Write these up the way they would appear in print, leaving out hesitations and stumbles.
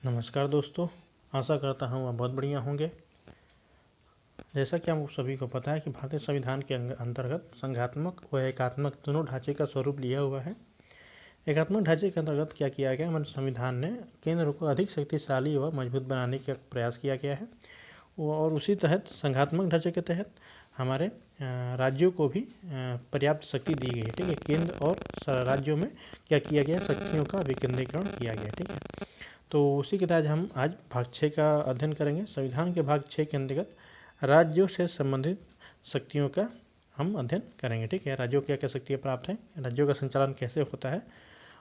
नमस्कार दोस्तों, आशा करता हूँ आप बहुत बढ़िया होंगे। जैसा कि हम सभी को पता है कि भारतीय संविधान के अंतर्गत संघात्मक व एकात्मक दोनों ढांचे का स्वरूप लिया हुआ है। एकात्मक ढांचे के अंतर्गत क्या किया गया, हमारे संविधान ने केंद्र को अधिक शक्तिशाली व मजबूत बनाने का प्रयास किया गया है और उसी तहत संघात्मक ढांचे के तहत हमारे राज्यों को भी पर्याप्त शक्ति दी गई है। ठीक है, केंद्र और राज्यों में क्या किया गया, शक्तियों का विकेंद्रीकरण किया गया। ठीक है, तो उसी के तहत हम आज भाग 6 का अध्ययन करेंगे। संविधान के भाग 6 के अंतर्गत राज्यों से संबंधित शक्तियों का हम अध्ययन करेंगे। ठीक है, राज्यों को क्या क्या शक्तियाँ प्राप्त हैं, राज्यों का संचालन कैसे होता है,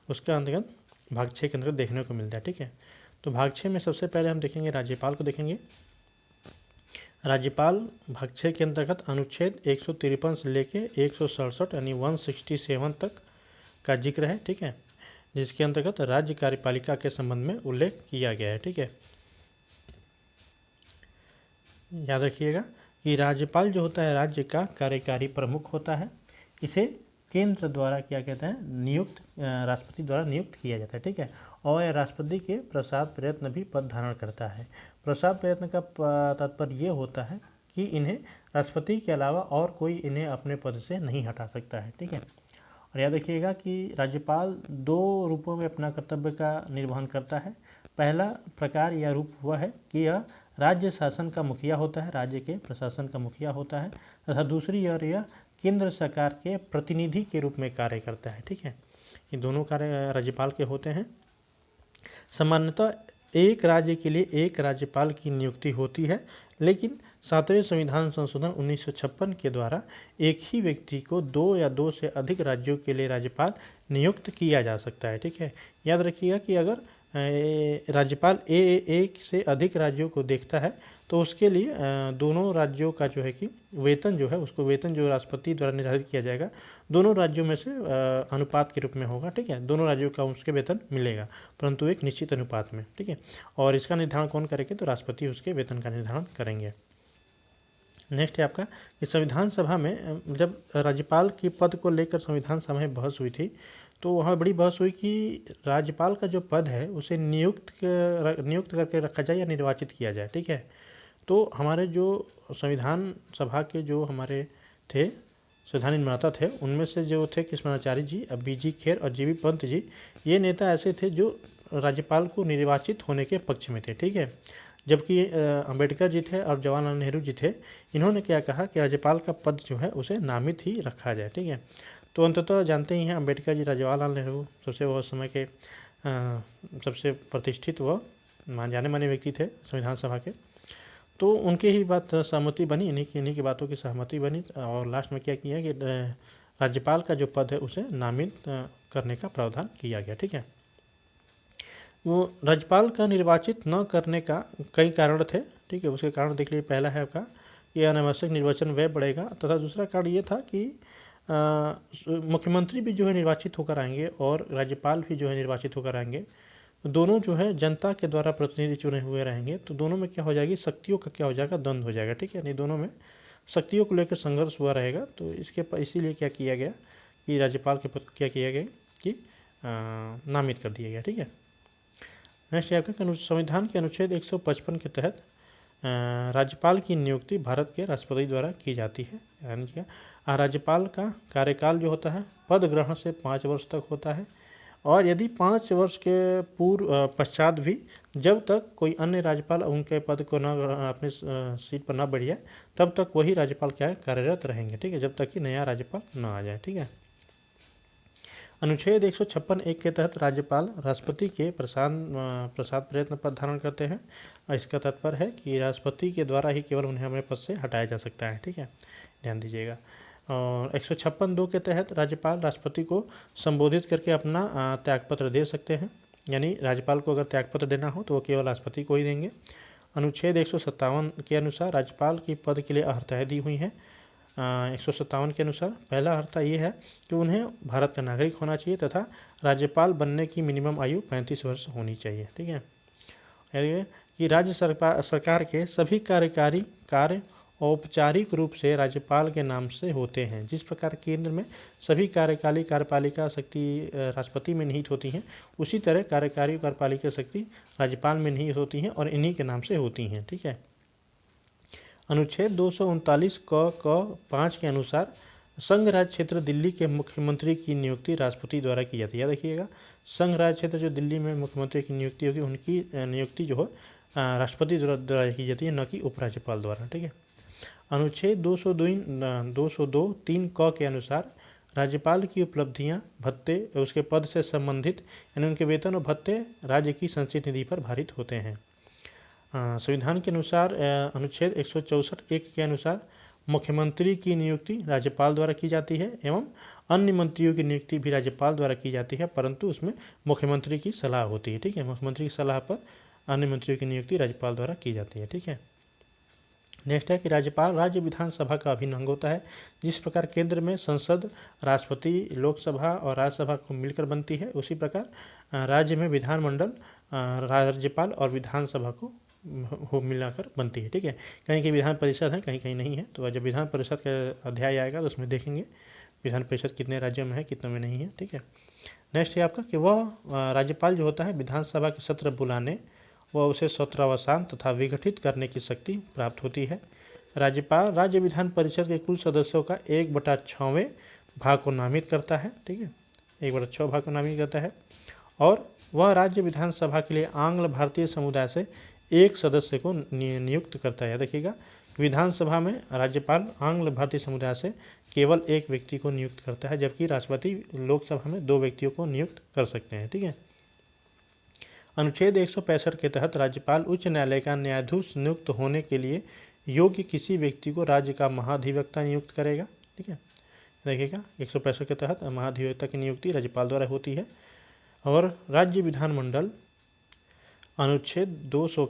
उसका अंतर्गत भाग 6 के अंतर्गत देखने को मिलता है। ठीक है, तो भाग 6 में सबसे पहले हम देखेंगे राज्यपाल को देखेंगे। राज्यपाल भाग 6 के अंतर्गत अनुच्छेद 153 से लेके 167 यानी 167 तक का जिक्र है। ठीक है, जिसके अंतर्गत राज्य कार्यपालिका के संबंध में उल्लेख किया गया है। ठीक है, याद रखिएगा कि राज्यपाल जो होता है राज्य का कार्यकारी प्रमुख होता है। इसे केंद्र द्वारा क्या कहते हैं, नियुक्त, राष्ट्रपति द्वारा नियुक्त किया जाता है। ठीक है, और यह राष्ट्रपति के प्रसाद प्रयत्न भी पद धारण करता है। प्रसाद प्रयत्न का तात्पर्य ये होता है कि इन्हें राष्ट्रपति के अलावा और कोई इन्हें अपने पद से नहीं हटा सकता है। ठीक है, और याद रखिएगा कि राज्यपाल दो रूपों में अपना कर्तव्य का निर्वहन करता है। पहला प्रकार या रूप हुआ है कि यह राज्य शासन का मुखिया होता है, राज्य के प्रशासन का मुखिया होता है, तथा दूसरी ओर यह केंद्र सरकार के प्रतिनिधि के रूप में कार्य करता है। ठीक है, ये दोनों कार्य राज्यपाल के होते हैं। सामान्यतः एक राज्य के लिए एक राज्यपाल की नियुक्ति होती है, लेकिन 7वें संविधान संशोधन 1956 के द्वारा एक ही व्यक्ति को 2 या 2 से अधिक राज्यों के लिए राज्यपाल नियुक्त किया जा सकता है। ठीक है, याद रखिएगा कि अगर राज्यपाल एक से अधिक राज्यों को देखता है तो उसके लिए दोनों राज्यों का जो है कि वेतन जो है, उसको वेतन जो राष्ट्रपति द्वारा निर्धारित किया जाएगा, दोनों राज्यों में से अनुपात के रूप में होगा। ठीक है, दोनों राज्यों का उसके वेतन मिलेगा, परंतु एक निश्चित अनुपात में। ठीक है, और इसका निर्धारण कौन करेंगे, तो राष्ट्रपति उसके वेतन का निर्धारण करेंगे। नेक्स्ट है आपका कि संविधान सभा में जब राज्यपाल के पद को लेकर संविधान सभा में बहस हुई थी, तो वहाँ बड़ी बहस हुई कि राज्यपाल का जो पद है उसे नियुक्त करके रखा जाए या निर्वाचित किया जाए। ठीक है, तो हमारे जो संविधान सभा के जो हमारे थे संविधान निर्माता थे, उनमें से जो थे कृष्णाचार्य जी, बी.जी. खेर और जी.बी. पंत जी, ये नेता ऐसे थे जो राज्यपाल को निर्वाचित होने के पक्ष में थे। ठीक है, जबकि अंबेडकर जी थे और जवाहरलाल नेहरू जी थे, इन्होंने क्या कहा कि राज्यपाल का पद जो है उसे नामित ही रखा जाए। ठीक है, तो अंततः जानते ही हैं अंबेडकर जी, जवाहरलाल नेहरू सबसे वो समय के सबसे प्रतिष्ठित व जाने माने व्यक्ति थे संविधान सभा के, तो उनके ही बात सहमति बनी, इन्हीं की बातों की सहमति बनी और लास्ट में क्या किया कि राज्यपाल का जो पद है उसे नामित करने का प्रावधान किया गया। ठीक है, वो राज्यपाल का निर्वाचित न करने का कई कारण थे। ठीक है, उसके कारण देख लीजिए, पहला है आपका ये अनावश्यक निर्वाचन व्यय बढ़ेगा, तथा दूसरा कारण ये था कि मुख्यमंत्री भी जो है निर्वाचित होकर आएंगे और राज्यपाल भी जो है निर्वाचित होकर आएंगे, दोनों जो है जनता के द्वारा प्रतिनिधि चुने हुए रहेंगे, तो दोनों में क्या हो जाएगी, शक्तियों का क्या हो जाएगा, द्वंद्व हो जाएगा। ठीक है, नहीं, दोनों में शक्तियों को लेकर संघर्ष हुआ रहेगा, तो इसीलिए क्या किया गया कि राज्यपाल के पद क्या किया गया कि नामित कर दिया गया। ठीक है, नेक्स्ट है आपका संविधान के अनुच्छेद 155 के तहत राज्यपाल की नियुक्ति भारत के राष्ट्रपति द्वारा की जाती है। यानी क्या, राज्यपाल का कार्यकाल जो होता है पद ग्रहण से 5 वर्ष तक होता है, और यदि 5 वर्ष के पूर्व पश्चात भी जब तक कोई अन्य राज्यपाल उनके पद को न अपनी सीट पर न बढ़ जाए, तब तक वही राज्यपाल क्या है, कार्यरत रहेंगे। ठीक है, जब तक कि नया राज्यपाल न आ जाए। ठीक है, अनुच्छेद 156(1) के तहत राज्यपाल राष्ट्रपति के प्रसाद प्रयत्न पद धारण करते हैं, और इसका तात्पर्य है कि राष्ट्रपति के द्वारा ही केवल उन्हें अपने पद से हटाया जा सकता है। ठीक है, ध्यान दीजिएगा। और 156(2) के तहत राज्यपाल राष्ट्रपति को संबोधित करके अपना त्यागपत्र दे सकते हैं, यानी राज्यपाल को अगर त्यागपत्र देना हो तो वो केवल राष्ट्रपति को ही देंगे। अनुच्छेद 157 के अनुसार राज्यपाल की पद के लिए अर्हताएँ दी हुई हैं। 157 के अनुसार पहला अर्हता ये है कि उन्हें भारत का नागरिक होना चाहिए तथा राज्यपाल बनने की मिनिमम आयु 35 वर्ष होनी चाहिए। ठीक है, कि राज्य सरकार के सभी कार्यकारी कार्य औपचारिक रूप से राज्यपाल के नाम से होते हैं। जिस प्रकार केंद्र में सभी कार्यकारी कार्यपालिका शक्ति राष्ट्रपति में निहित होती हैं, उसी तरह कार्यकारी कार्यपालिका शक्ति राज्यपाल में निहित होती हैं और इन्हीं के नाम से होती हैं। ठीक है। अनुच्छेद 239 क 5 के अनुसार संघ राज्य क्षेत्र दिल्ली के मुख्यमंत्री की नियुक्ति राष्ट्रपति द्वारा की जाती है। याद रखिएगा, संघ राज्य क्षेत्र जो दिल्ली में मुख्यमंत्री की नियुक्ति होगी, उनकी नियुक्ति जो है राष्ट्रपति द्वारा की जाती है, न कि उपराज्यपाल द्वारा। ठीक है। अनुच्छेद 202(3) क के अनुसार राज्यपाल की उपलब्धियां, भत्ते उसके पद से संबंधित यानी उनके वेतन और भत्ते राज्य की संचित निधि पर भारित होते हैं। संविधान के अनुसार अनुच्छेद 164(1) के अनुसार मुख्यमंत्री की नियुक्ति राज्यपाल द्वारा की जाती है एवं अन्य मंत्रियों की नियुक्ति भी राज्यपाल द्वारा की जाती है, परंतु उसमें मुख्यमंत्री की सलाह होती है। ठीक है। मुख्यमंत्री की सलाह पर अन्य मंत्रियों की नियुक्ति राज्यपाल द्वारा की जाती है। ठीक है। नेक्स्ट है कि राज्यपाल राज्य विधानसभा का अभिन्न अंग होता है। जिस प्रकार केंद्र में संसद, राष्ट्रपति, लोकसभा और राज्यसभा को मिलकर बनती है, उसी प्रकार राज्य में विधानमंडल राज्यपाल और विधानसभा को मिलाकर बनती है। ठीक है। कहीं कहीं विधान परिषद है, कहीं कहीं नहीं है। तो जब विधान परिषद का अध्याय आएगा तो उसमें देखेंगे विधान परिषद कितने राज्यों में है, कितने में नहीं है। ठीक है। नेक्स्ट है आपका कि वह राज्यपाल जो होता है विधानसभा के सत्र बुलाने व उसे सत्रावसान तथा विघटित करने की शक्ति प्राप्त होती है। राज्यपाल राज्य विधान परिषद के कुल सदस्यों का 1/6 भाग को नामित करता है। ठीक है। 1/6 भाग को नामित करता है और वह राज्य विधानसभा के लिए आंग्ल भारतीय समुदाय से एक सदस्य को नियुक्त करता है। देखिएगा, विधानसभा में राज्यपाल आंग्ल भारतीय समुदाय से केवल एक व्यक्ति को नियुक्त करता है, जबकि राष्ट्रपति लोकसभा में 2 व्यक्तियों को नियुक्त कर सकते हैं। ठीक है। अनुच्छेद 165 के तहत राज्यपाल उच्च न्यायालय का न्यायाधीश नियुक्त होने के लिए योग्य किसी व्यक्ति को राज्य का महाधिवक्ता नियुक्त करेगा। ठीक है। देखिएगा, 165 के तहत महाधिवक्ता की नियुक्ति राज्यपाल द्वारा होती है। और राज्य विधानमंडल अनुच्छेद 200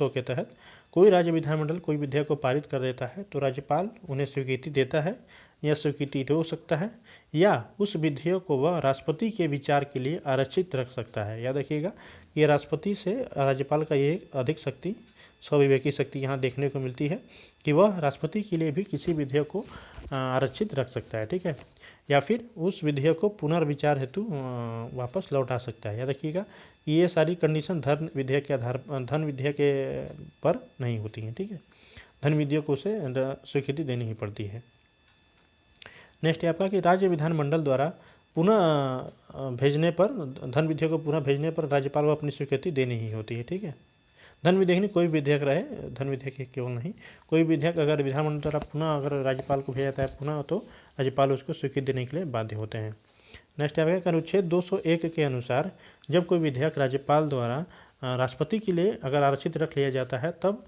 के तहत कोई राज्य विधानमंडल कोई विधेयक को पारित कर देता है तो राज्यपाल उन्हें स्वीकृति देता है या स्वीकृति रोक सकता है, या उस विधेयक को वह राष्ट्रपति के विचार के लिए आरक्षित रख सकता है। याद रखिएगा, ये राष्ट्रपति से राज्यपाल का ये अधिक शक्ति, स्वविवेकी शक्ति यहाँ देखने को मिलती है कि वह राष्ट्रपति के लिए भी किसी विधेयक को आरक्षित रख सकता है। ठीक है। या फिर उस विधेयक को पुनर्विचार हेतु वापस लौटा सकता है। याद रखिएगा, ये सारी कंडीशन धन विधेयक के आधार के पर नहीं होती हैं। ठीक है। धन विधेयक को उसे स्वीकृति देनी ही पड़ती है। नेक्स्ट है आपका कि राज्य विधानमंडल द्वारा पुनः भेजने पर, धन विधेयक को पुनः भेजने पर राज्यपाल को अपनी स्वीकृति देनी ही होती है। ठीक है। धन विधेयक नहीं, कोई विधेयक रहे, धन विधेयक केवल नहीं, कोई विधेयक अगर विधानमंडल द्वारा पुनः अगर राज्यपाल को भेजा जाता है पुनः, तो राज्यपाल उसको स्वीकृति देने के लिए बाध्य होते हैं। नेक्स्ट है अनुच्छेद 201 के अनुसार जब कोई विधेयक राज्यपाल द्वारा राष्ट्रपति के लिए अगर आरक्षित रख लिया जाता है तब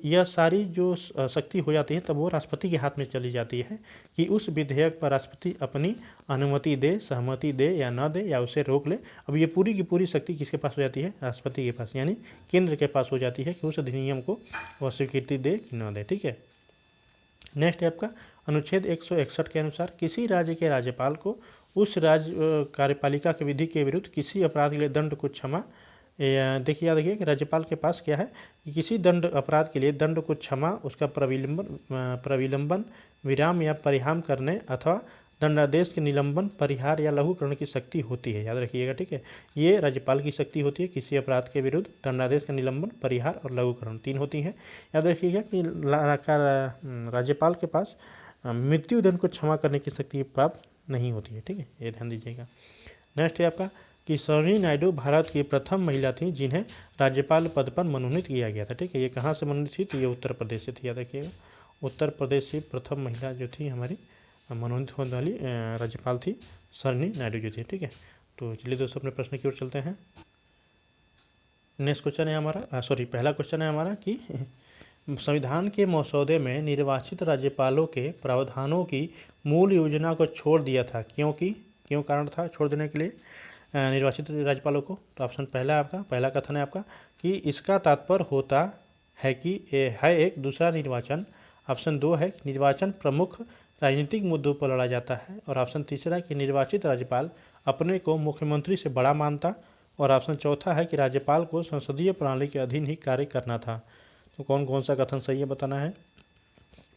यह सारी जो शक्ति हो जाती है तब वो राष्ट्रपति के हाथ में चली जाती है कि उस विधेयक पर राष्ट्रपति अपनी अनुमति दे, सहमति दे या न दे या उसे रोक ले। अब ये पूरी की पूरी शक्ति किसके पास हो जाती है? राष्ट्रपति के पास, यानी केंद्र के पास हो जाती है कि उस अधिनियम को वह स्वीकृति दे कि न दे। ठीक है। नेक्स्ट है आपका अनुच्छेद 161 के अनुसार किसी राज्य के राज्यपाल को उस राज्य कार्यपालिका की विधि के विरुद्ध किसी अपराध के लिए दंड को क्षमा, देखिए याद रखिए कि राज्यपाल के पास क्या है कि किसी दंड अपराध के लिए दंड को क्षमा, उसका प्रविलंबन, विराम या परिहाम करने अथवा दंडादेश के निलंबन, परिहार या लघुकरण की शक्ति होती है। याद रखिएगा। ठीक है। ये राज्यपाल की शक्ति होती है। किसी अपराध के विरुद्ध दंडादेश का निलंबन, परिहार और लघुकरण 3 होती हैं। याद रखिएगा कि राज्यपाल के पास मृत्युदंड को क्षमा करने की शक्ति प्राप्त नहीं होती है। ठीक है, ये ध्यान दीजिएगा। नेक्स्ट है आपका कि सरोजिनी नायडू भारत की प्रथम महिला थी जिन्हें राज्यपाल पद पर मनोनीत किया गया था। ठीक है। ये कहाँ से मनोनीत थी? तो ये उत्तर प्रदेश से थी। याद रखिएगा, उत्तर प्रदेश से प्रथम महिला जो थी हमारी मनोनीत होने वाली राज्यपाल थी सरोजिनी नायडू जो थी। ठीक है। तो चलिए दोस्तों अपने प्रश्न की ओर चलते हैं। नेक्स्ट क्वेश्चन है हमारा, पहला क्वेश्चन है हमारा कि संविधान के मसौदे में निर्वाचित राज्यपालों के प्रावधानों की मूल योजना को छोड़ दिया था, क्यों कारण था छोड़ देने के लिए निर्वाचित राज्यपालों को? तो ऑप्शन पहला आपका, पहला कथन है आपका कि इसका तात्पर्य होता है कि है एक दूसरा निर्वाचन। ऑप्शन 2 है कि निर्वाचन प्रमुख राजनीतिक मुद्दों पर लड़ा जाता है। और ऑप्शन तीसरा कि निर्वाचित राज्यपाल अपने को मुख्यमंत्री से बड़ा मानता। और ऑप्शन चौथा है कि राज्यपाल को संसदीय प्रणाली के अधीन ही कार्य करना था। तो कौन कौन सा कथन सही है बताना है।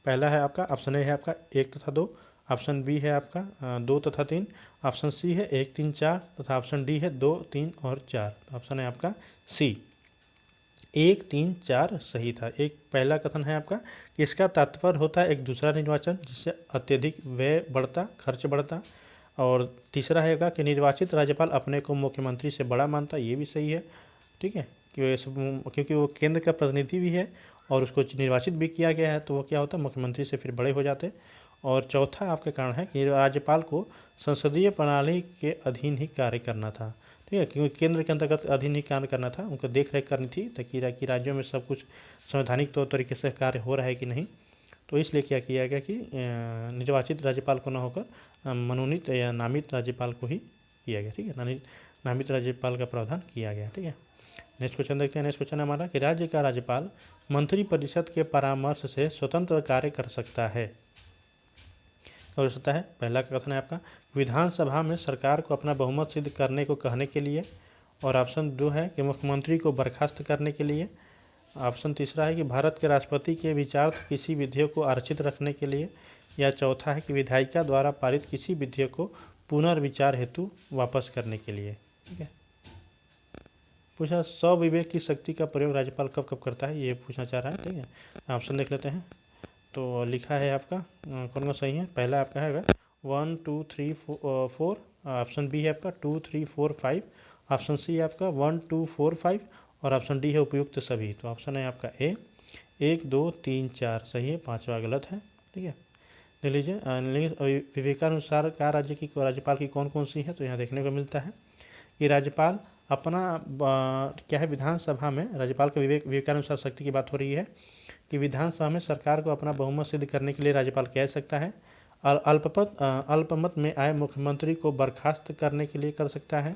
पहला है आपका ऑप्शन ए है आपका 1 तथा 2, ऑप्शन बी है आपका 2 तथा 3, ऑप्शन सी है 1 3 4 तथा ऑप्शन डी है 2 3 और 4। ऑप्शन है आपका सी 1 3 4 सही था। एक पहला कथन है आपका कि इसका तात्पर्य होता है एक दूसरा निर्वाचन जिससे अत्यधिक व्यय बढ़ता, खर्च बढ़ता। और तीसरा है कि निर्वाचित राज्यपाल अपने को मुख्यमंत्री से बड़ा मानता, ये भी सही है। ठीक है, क्योंकि वो केंद्र का प्रतिनिधि भी है और उसको निर्वाचित भी किया गया है, तो वो क्या होता है मुख्यमंत्री से फिर बड़े हो जाते। और चौथा आपका कारण है कि राज्यपाल को संसदीय प्रणाली के अधीन ही कार्य करना था। ठीक है, क्योंकि केंद्र के अंतर्गत अधीन ही कार्य करना था, उनको देख रेख करनी थी ताकि राज्यों में सब कुछ संवैधानिक तौर तरीके से कार्य हो रहा है कि नहीं। तो इसलिए क्या किया गया कि निर्वाचित राज्यपाल को न होकर मनोनीत या नामित राज्यपाल को ही किया गया। ठीक है, नामित राज्यपाल का प्रावधान किया गया। ठीक है, नेक्स्ट क्वेश्चन देखते हैं। नेक्स्ट क्वेश्चन है हमारा कि राज्य का राज्यपाल मंत्रिपरिषद के परामर्श से स्वतंत्र कार्य कर सकता है। हो सकता है पहला कथन है आपका विधानसभा में सरकार को अपना बहुमत सिद्ध करने को कहने के लिए, और ऑप्शन 2 है कि मुख्यमंत्री को बर्खास्त करने के लिए, ऑप्शन तीसरा है कि भारत के राष्ट्रपति के विचारार्थ किसी विधेयक को आरक्षित रखने के लिए, या चौथा है कि विधायिका द्वारा पारित किसी विधेयक को पुनर्विचार हेतु वापस करने के लिए। ठीक है, पूछा स्वविवेक की शक्ति का प्रयोग राज्यपाल कब कब करता है, ये पूछना चाह रहा है। ठीक है, ऑप्शन देख लेते हैं। तो लिखा है आपका कौन कौन सही है। पहला आपका है 1 2 3 4, ऑप्शन बी है आपका 2 3 4 5, ऑप्शन सी है आपका 1 2 4 5 और ऑप्शन डी है उपयुक्त सभी। तो ऑप्शन है आपका ए 1 2 3 4 सही है, पाँचवा गलत है। ठीक है, देख लीजिए विवेकानुसार का राज्यपाल की कौन कौन सी है। तो यहाँ देखने को मिलता है कि राज्यपाल अपना क्या है विधानसभा में राज्यपाल के विवेकानुसार शक्ति की बात हो रही है कि विधानसभा में सरकार को अपना बहुमत सिद्ध करने के लिए राज्यपाल कह सकता है, और अल्पमत में आए मुख्यमंत्री को बर्खास्त करने के लिए कर सकता है,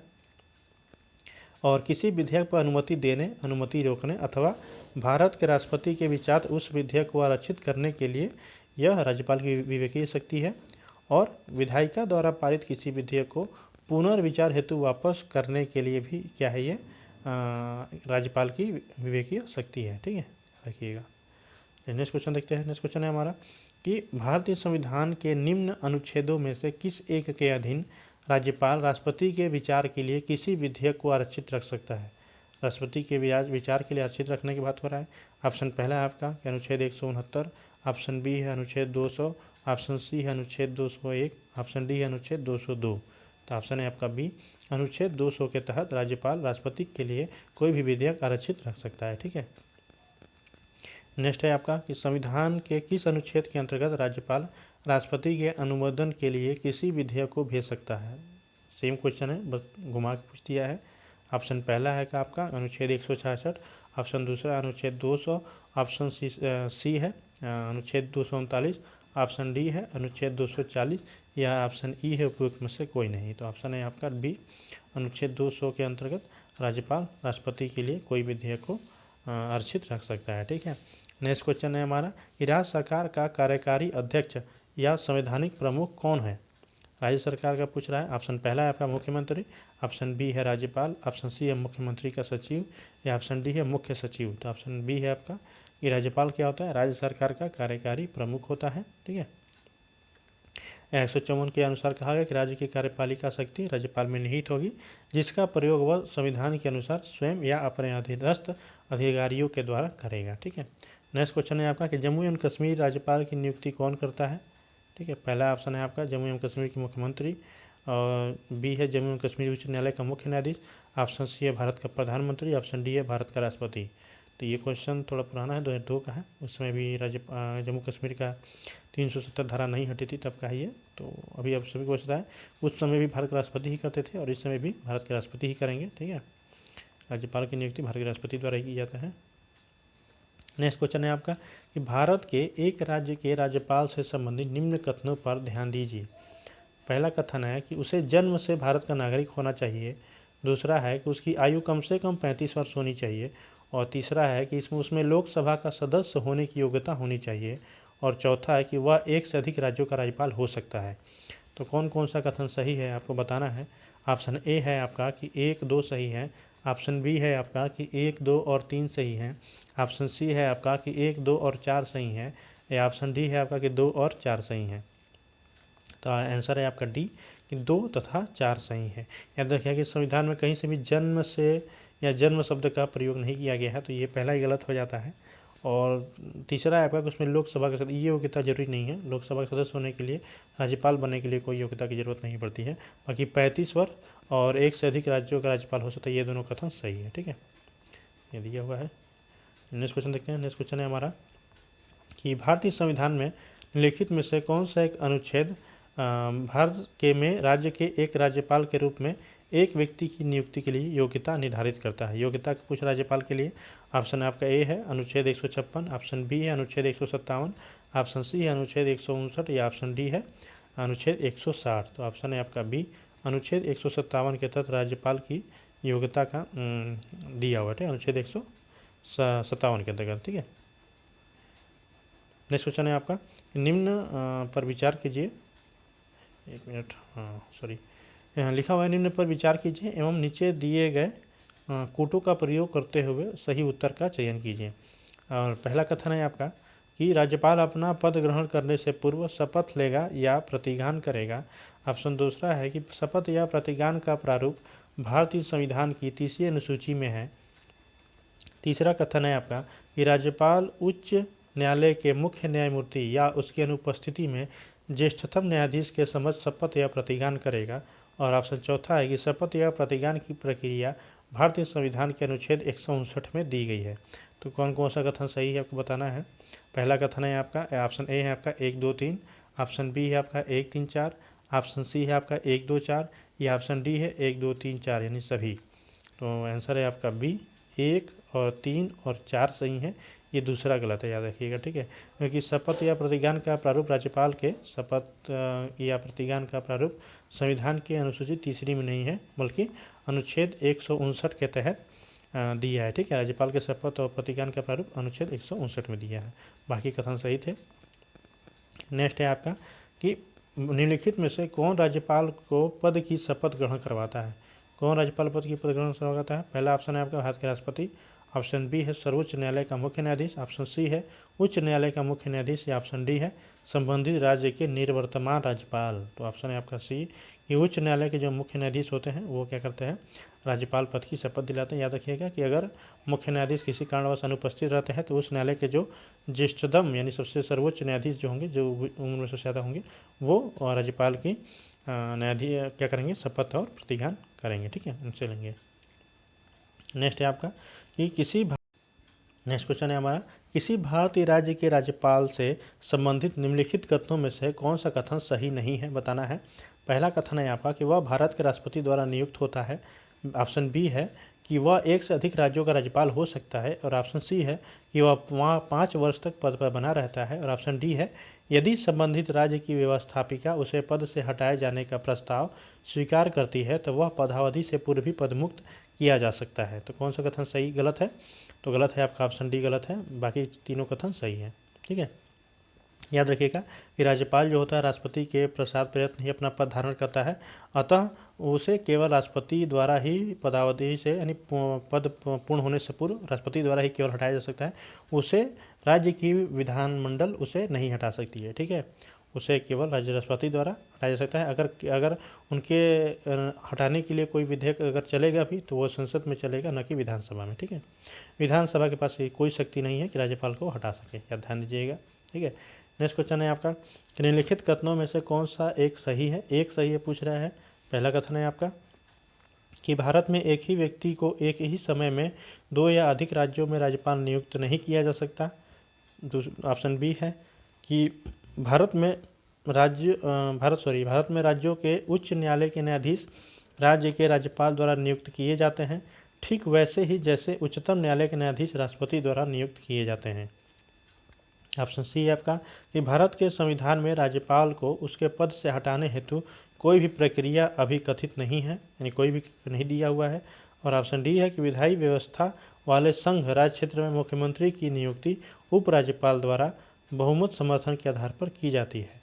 और किसी विधेयक पर अनुमति देने, अनुमति रोकने अथवा भारत के राष्ट्रपति के विचार उस विधेयक को आरक्षित करने के लिए यह राज्यपाल की विवेकीय शक्ति है, और विधायिका द्वारा पारित किसी विधेयक को पुनर्विचार हेतु वापस करने के लिए भी क्या है ये राज्यपाल की विवेकीय शक्ति है। ठीक है, रखिएगा। नेक्स्ट क्वेश्चन देखते हैं। नेक्स्ट क्वेश्चन है हमारा कि भारतीय संविधान के निम्न अनुच्छेदों में से किस एक के अधीन राज्यपाल राष्ट्रपति के विचार के लिए किसी विधेयक को आरक्षित रख सकता है। राष्ट्रपति के विचार के लिए आरक्षित रखने की बात हो रहा है। ऑप्शन पहला है आपका अनुच्छेद 169, ऑप्शन बी है अनुच्छेद 200, ऑप्शन सी है अनुच्छेद 201, ऑप्शन डी है अनुच्छेद 202। तो ऑप्शन है आपका बी अनुच्छेद 200 के तहत राज्यपाल राष्ट्रपति के लिए कोई भी विधेयक आरक्षित रख सकता है। ठीक है, नेक्स्ट है आपका कि संविधान के किस अनुच्छेद के अंतर्गत राज्यपाल राष्ट्रपति के अनुमोदन के लिए किसी विधेयक को भेज सकता है। सेम क्वेश्चन है, बस घुमा के पूछ दिया है। ऑप्शन पहला है का आपका अनुच्छेद 166, ऑप्शन दूसरा अनुच्छेद 200, ऑप्शन सी है अनुच्छेद 239, ऑप्शन डी है अनुच्छेद 240, या ऑप्शन ई है उपयुक्त में से कोई नहीं। तो ऑप्शन है आपका बी अनुच्छेद 200 के अंतर्गत राज्यपाल राष्ट्रपति के लिए कोई विधेयक को आरक्षित रख सकता है। ठीक है, नेक्स्ट क्वेश्चन है हमारा कि राज्य सरकार का कार्यकारी अध्यक्ष या संवैधानिक प्रमुख कौन है। राज्य सरकार का पूछ रहा है। ऑप्शन पहला है आपका मुख्यमंत्री, ऑप्शन बी है राज्यपाल, ऑप्शन सी है मुख्यमंत्री का सचिव, या ऑप्शन डी है मुख्य सचिव। तो ऑप्शन बी है आपका कि राज्यपाल क्या होता है, राज्य सरकार का कार्यकारी प्रमुख होता है। ठीक है, 154 के अनुसार कहा गया कि राज्य की कार्यपालिका शक्ति राज्यपाल में निहित होगी, जिसका प्रयोग वह संविधान के अनुसार स्वयं या अपने अधीनस्थ अधिकारियों के द्वारा करेगा। ठीक है, नेक्स्ट क्वेश्चन है आपका कि जम्मू एवं कश्मीर राज्यपाल की नियुक्ति कौन करता है। ठीक है, पहला ऑप्शन है आपका जम्मू एवं कश्मीर के मुख्यमंत्री, और बी है जम्मू एवं कश्मीर उच्च न्यायालय का मुख्य न्यायाधीश, ऑप्शन सी है भारत का प्रधानमंत्री, ऑप्शन डी है भारत का राष्ट्रपति। तो ये क्वेश्चन थोड़ा पुराना है, 2002 का है। उस समय भी जम्मू कश्मीर का 370 धारा नहीं हटी थी तब का ही है। तो अभी अब सभी को पता है उस समय भी भारत के राष्ट्रपति ही करते थे और इस समय भी भारत के राष्ट्रपति ही करेंगे। ठीक है, राज्यपाल की नियुक्ति भारत के राष्ट्रपति द्वारा ही की जाता है। नेक्स्ट क्वेश्चन है आपका कि भारत के एक राज्य के राज्यपाल से संबंधित निम्न कथनों पर ध्यान दीजिए। पहला कथन है कि उसे जन्म से भारत का नागरिक होना चाहिए, दूसरा है कि उसकी आयु कम से कम 35 वर्ष होनी चाहिए, और तीसरा है कि उसमें लोकसभा का सदस्य होने की योग्यता होनी चाहिए, और चौथा है कि वह एक से अधिक राज्यों का राज्यपाल हो सकता है। तो कौन कौन सा कथन सही है आपको बताना है। ऑप्शन ए है आपका कि 1 2 सही है, ऑप्शन बी है आपका कि 1, 2 और 3 सही है। ऑप्शन सी है आपका कि 1, 2 और 4 सही है। या ऑप्शन डी है आपका कि 2 और 4 सही है। तो आंसर है आपका डी कि 2 तथा 4 सही है। याद रखिए कि संविधान में कहीं से भी जन्म से या जन्म शब्द का प्रयोग नहीं किया गया है, तो ये पहला ही गलत हो जाता है। और तीसरा है आपका कि उसमें लोकसभा का सदस्य, ये योग्यता जरूरी नहीं है। लोकसभा का सदस्य होने के लिए, राज्यपाल बनने के लिए कोई योग्यता की जरूरत नहीं पड़ती है। बाकी 35 वर्ष और एक से अधिक राज्यों का राज्यपाल हो सकता है, ये दोनों कथन सही है। ठीक है, ये दिया हुआ है। नेक्स्ट क्वेश्चन देखते हैं। नेक्स्ट क्वेश्चन है हमारा कि भारतीय संविधान में निम्नलिखित में से कौन सा एक अनुच्छेद भारत के में राज्य के एक राज्यपाल के रूप में एक व्यक्ति की नियुक्ति के लिए योग्यता निर्धारित करता है। योग्यता कुछ राज्यपाल के लिए ऑप्शन आपका ए है अनुच्छेद 156, ऑप्शन बी है अनुच्छेद 157, ऑप्शन सी है अनुच्छेद 159 या ऑप्शन डी है अनुच्छेद 160। तो ऑप्शन है आपका बी अनुच्छेद 157 के तहत राज्यपाल की योग्यता का दिया हुआ है, अनुच्छेद 157 के अंतर्गत। ठीक है, नेक्स्ट क्वेश्चन है आपका निम्न पर विचार कीजिए। एक मिनट, हाँ सॉरी, यहाँ लिखा हुआ है निम्न पर विचार कीजिए एवं नीचे दिए गए कूटों का प्रयोग करते हुए सही उत्तर का चयन कीजिए। और पहला कथन है आपका कि राज्यपाल अपना पद ग्रहण करने से पूर्व शपथ लेगा या प्रतिज्ञान करेगा। ऑप्शन दूसरा है कि शपथ या प्रतिज्ञान का प्रारूप भारतीय संविधान की 30वीं अनुसूची में है। तीसरा कथन है आपका कि राज्यपाल उच्च न्यायालय के मुख्य न्यायमूर्ति या उसकी अनुपस्थिति में ज्येष्ठतम न्यायाधीश के समक्ष शपथ या प्रतिज्ञान करेगा। और ऑप्शन चौथा है कि शपथ या प्रतिज्ञान की प्रक्रिया भारतीय संविधान के अनुच्छेद 159 में दी गई है। तो कौन कौन सा कथन सही है आपको बताना है। पहला कथन है आपका ऑप्शन ए है आपका 1, 2, 3, ऑप्शन बी है आपका 1, 3, 4, ऑप्शन सी है आपका 1, 2, 4 या ऑप्शन डी है 1, 2, 3, 4 यानी सभी। तो आंसर है आपका बी 1 और 3 और 4 सही है। ये दूसरा गलत है, याद रखिएगा। ठीक है, क्योंकि शपथ या प्रतिज्ञान का प्रारूप राज्यपाल के शपथ या प्रतिज्ञान का प्रारूप संविधान के अनुसूची 3 में नहीं है, बल्कि अनुच्छेद 159 के तहत दिया है। ठीक है, राज्यपाल के शपथ और प्रतिज्ञान का प्रारूप अनुच्छेद 159 में दिया है। बाकी कथन सही थे। नेक्स्ट है आपका कि निम्नलिखित में से कौन राज्यपाल को पद की शपथ ग्रहण करवाता है। कौन राज्यपाल पद की पद ग्रहण करवाता है। पहला ऑप्शन है आपका भारत के राष्ट्रपति, ऑप्शन बी है सर्वोच्च न्यायालय का मुख्य न्यायाधीश, ऑप्शन सी है उच्च न्यायालय का मुख्य न्यायाधीश या ऑप्शन डी है संबंधित राज्य के निवर्तमान राज्यपाल। तो ऑप्शन है आपका सी कि उच्च न्यायालय के जो मुख्य न्यायाधीश होते हैं वो क्या करते हैं, राज्यपाल पद की शपथ दिलाते हैं। याद रखिएगा कि अगर मुख्य न्यायाधीश किसी कारणवश अनुपस्थित रहते हैं तो उस न्यायालय के जो ज्येष्ठतम यानी सबसे सर्वोच्च न्यायाधीश जो होंगे, जो उम्र में सबसे ज़्यादा होंगे, वो राज्यपाल की न्यायाधीश क्या करेंगे, शपथ और प्रतिज्ञान करेंगे। ठीक है, उनसे लेंगे। नेक्स्ट है आपका कि नेक्स्ट क्वेश्चन है हमारा किसी भारतीय राज्य के राज्यपाल से संबंधित निम्नलिखित कथनों में से कौन सा कथन सही नहीं है, बताना है। पहला कथन है आपका कि वह भारत के राष्ट्रपति द्वारा नियुक्त होता है। ऑप्शन बी है कि वह एक से अधिक राज्यों का राज्यपाल हो सकता है। और ऑप्शन सी है कि वह वहाँ 5 वर्ष तक पद पर बना रहता है। और ऑप्शन डी है यदि संबंधित राज्य की व्यवस्थापिका उसे पद से हटाए जाने का प्रस्ताव स्वीकार करती है तो वह पदावधि से पूर्व भी पदमुक्त किया जा सकता है। तो कौन सा कथन सही गलत है। तो गलत है आपका ऑप्शन डी गलत है, बाकी तीनों कथन सही है। ठीक है, याद रखिएगा कि राज्यपाल जो होता है राष्ट्रपति के प्रसाद प्रयत्न ही अपना पद धारण करता है, अतः उसे केवल राष्ट्रपति द्वारा ही पदावधि से यानी पद पूर्ण होने से पूर्व राष्ट्रपति द्वारा ही केवल हटाया जा सकता है। उसे राज्य की विधानमंडल उसे नहीं हटा सकती है। ठीक है, उसे केवल राज्य राष्ट्रपति द्वारा हटाया जा सकता है। अगर उनके हटाने के लिए कोई विधेयक अगर चलेगा भी तो वो संसद में चलेगा, न कि विधानसभा में। ठीक है, विधानसभा के पास कोई शक्ति नहीं है कि राज्यपाल को हटा सके, या ध्यान दीजिएगा। ठीक है, नेक्स्ट क्वेश्चन है आपका कि निम्नलिखित कथनों में से कौन सा एक सही है। एक सही है पूछ रहा है। पहला कथन है आपका कि भारत में एक ही व्यक्ति को एक ही समय में 2 या अधिक राज्यों में राज्यपाल नियुक्त नहीं किया जा सकता। ऑप्शन बी है कि भारत में राज्यों के उच्च न्यायालय के न्यायाधीश राज्य के राज्यपाल द्वारा नियुक्त किए जाते हैं, ठीक वैसे ही जैसे उच्चतम न्यायालय के न्यायाधीश राष्ट्रपति द्वारा नियुक्त किए जाते हैं। ऑप्शन सी है आपका कि भारत के संविधान में राज्यपाल को उसके पद से हटाने हेतु कोई भी प्रक्रिया अभी कथित नहीं है, यानी कोई भी नहीं दिया हुआ है। और ऑप्शन डी है कि विधायी व्यवस्था वाले संघ राज्य क्षेत्र में मुख्यमंत्री की नियुक्ति उपराज्यपाल द्वारा बहुमत समर्थन के आधार पर की जाती है।